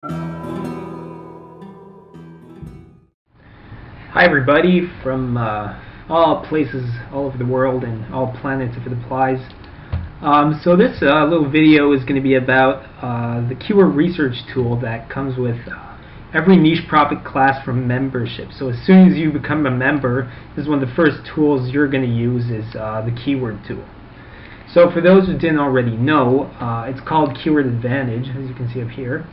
Hi everybody from all places all over the world and all planets if it applies. So this little video is going to be about the keyword research tool that comes with every niche profit class from membership. So as soon as you become a member, this is one of the first tools you're going to use is the keyword tool. So for those who didn't already know, it's called Keyword Advantage, as you can see up here.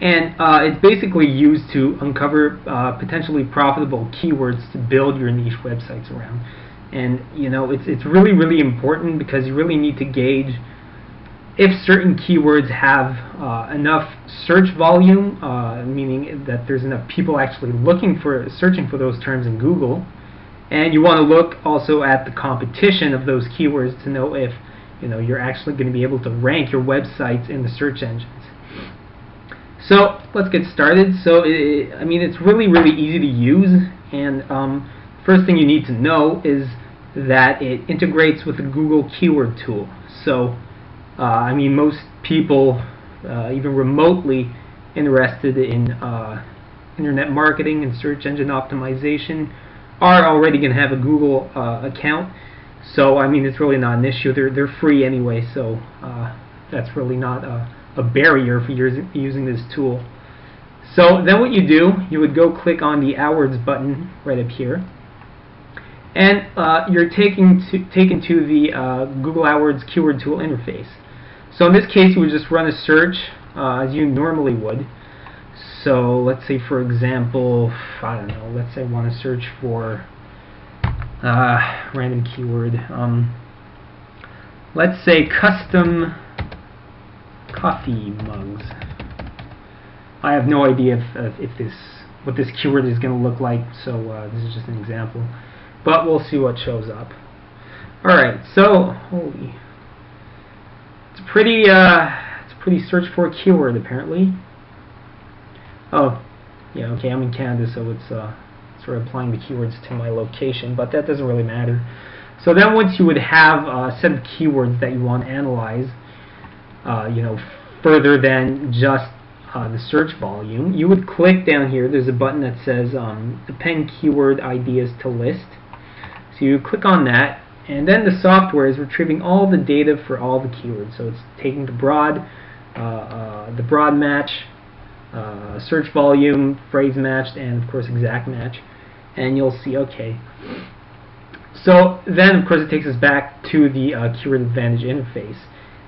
And it's basically used to uncover potentially profitable keywords to build your niche websites around. And you know, it's really important because you really need to gauge if certain keywords have enough search volume, meaning that there's enough people actually searching for those terms in Google. And you want to look also at the competition of those keywords to know if you're actually going to be able to rank your websites in the search engines. So let's get started. So it's really easy to use, and first thing you need to know is that it integrates with the Google keyword tool. So most people even remotely interested in internet marketing and search engine optimization are already going to have a Google account. So it's really not an issue. They're free anyway, so that's really not a barrier for using this tool. So then what you do, you would go click on the AdWords button right up here, and you're taken to the Google AdWords keyword tool interface. So in this case, you would just run a search as you normally would. So let's say, for example, I don't know, let's say I want to search for random keyword. Let's say custom coffee mugs. I have no idea what this keyword is going to look like, so this is just an example. But we'll see what shows up. Alright, so it's a pretty search for keyword apparently. Oh, yeah, okay, I'm in Canada, so it's sort of applying the keywords to my location, but that doesn't really matter. So then once you would have a set of keywords that you want to analyze, further than just the search volume, you would click down here. There's a button that says append keyword ideas to list. So you click on that, and then the software is retrieving all the data for all the keywords. So it's taking the broad match, search volume, phrase matched, and of course exact match. And you'll see, okay. So then of course it takes us back to the Keyword Advantage interface.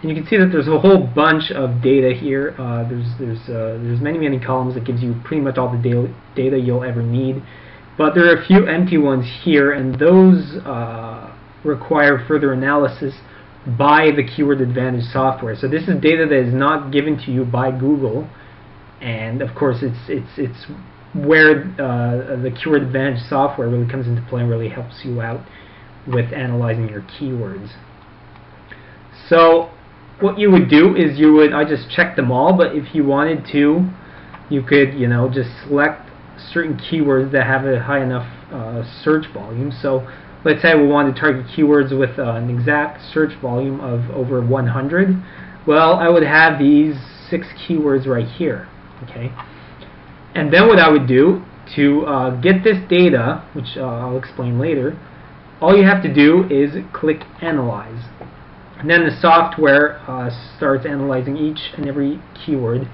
And you can see that there's a whole bunch of data here. There's many columns that gives you pretty much all the data you'll ever need. But there are a few empty ones here, and those require further analysis by the Keyword Advantage software. So this is data that is not given to you by Google, and of course it's where the Keyword Advantage software really comes into play and really helps you out with analyzing your keywords. So what you would do is I just checked them all, but if you wanted to, you could just select certain keywords that have a high enough search volume. So let's say we want to target keywords with an exact search volume of over 100. Well, I would have these 6 keywords right here, okay? And then what I would do to get this data, which I'll explain later, all you have to do is click Analyze. And then the software starts analyzing each and every keyword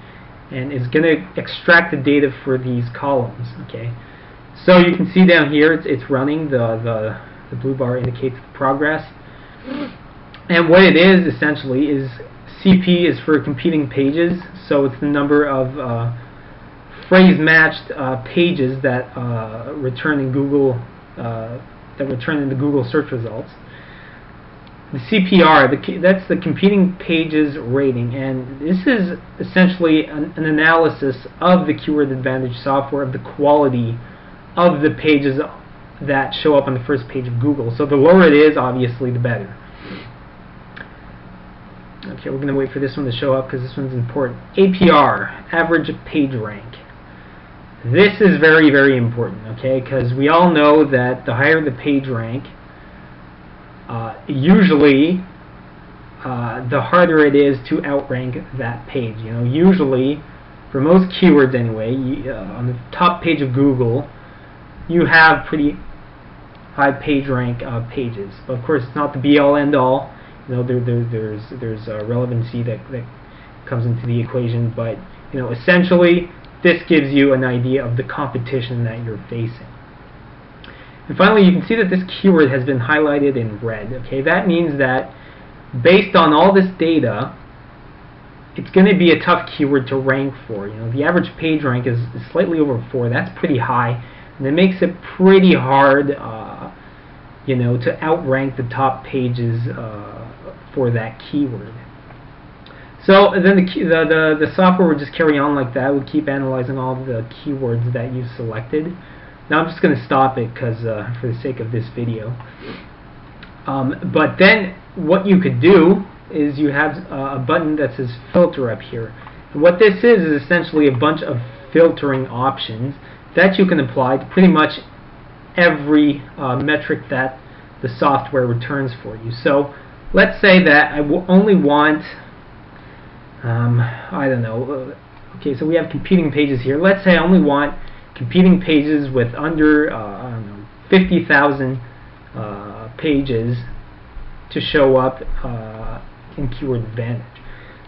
and is going to extract the data for these columns. Okay, so you can see down here it's running. The blue bar indicates the progress. And what it is essentially is CP is for competing pages. So it's the number of phrase matched pages that return in Google the Google search results. The CPR, that's the competing pages rating, and this is essentially an analysis of the Keyword Advantage software of the quality of the pages that show up on the first page of Google. So the lower it is, obviously, the better. Okay, we're going to wait for this one to show up because this one's important. APR, average page rank. This is very important, okay, because we all know that the higher the page rank, usually the harder it is to outrank that page. Usually for most keywords anyway, on the top page of Google, you have pretty high page rank pages. But of course, it's not the be-all end-all. You know, there's relevancy that comes into the equation. But you know, essentially, this gives you an idea of the competition that you're facing. And finally, you can see that this keyword has been highlighted in red. Okay, that means that based on all this data, it's going to be a tough keyword to rank for. You know, the average page rank is slightly over 4. That's pretty high, and it makes it pretty hard, you know, to outrank the top pages for that keyword. So then the software would just carry on like that. It would keep analyzing all the keywords that you've selected. Now I'm just going to stop it because for the sake of this video. But then what you could do is you have a button that says filter up here. And what this is essentially a bunch of filtering options that you can apply to pretty much every metric that the software returns for you. So let's say that I only want, I don't know, okay, so we have competing pages here. Let's say I only want competing pages with under I don't know, 50,000 pages to show up in Keyword Advantage.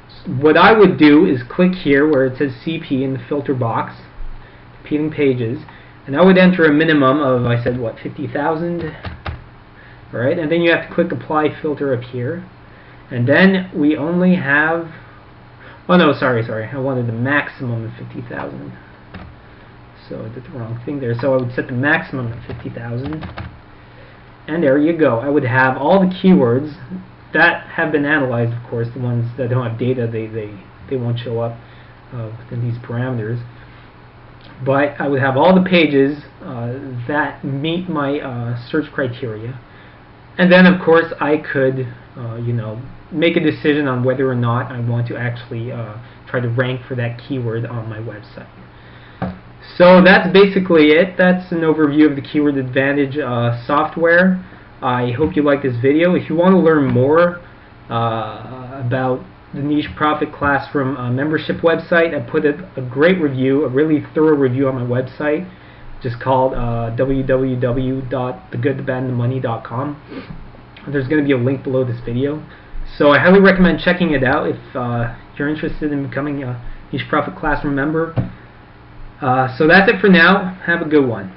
So what I would do is click here where it says CP in the filter box, competing pages, and I would enter a minimum of, I said what, 50,000? Alright, and then you have to click apply filter up here, and then we only have, oh no, sorry, I wanted the maximum of 50,000. So I did the wrong thing there. So I would set the maximum at 50,000, and there you go. I would have all the keywords that have been analyzed. Of course, the ones that don't have data, they won't show up within these parameters. But I would have all the pages that meet my search criteria, and then of course I could, you know, make a decision on whether or not I want to actually try to rank for that keyword on my website. So that's basically it. That's an overview of the Keyword Advantage software. I hope you like this video. If you want to learn more about the Niche Profit Classroom membership website, I put a great review, a really thorough review on my website, just called www.thegoodthebadandthemoney.com. There's going to be a link below this video. So I highly recommend checking it out if you're interested in becoming a Niche Profit Classroom member. So that's it for now. Have a good one.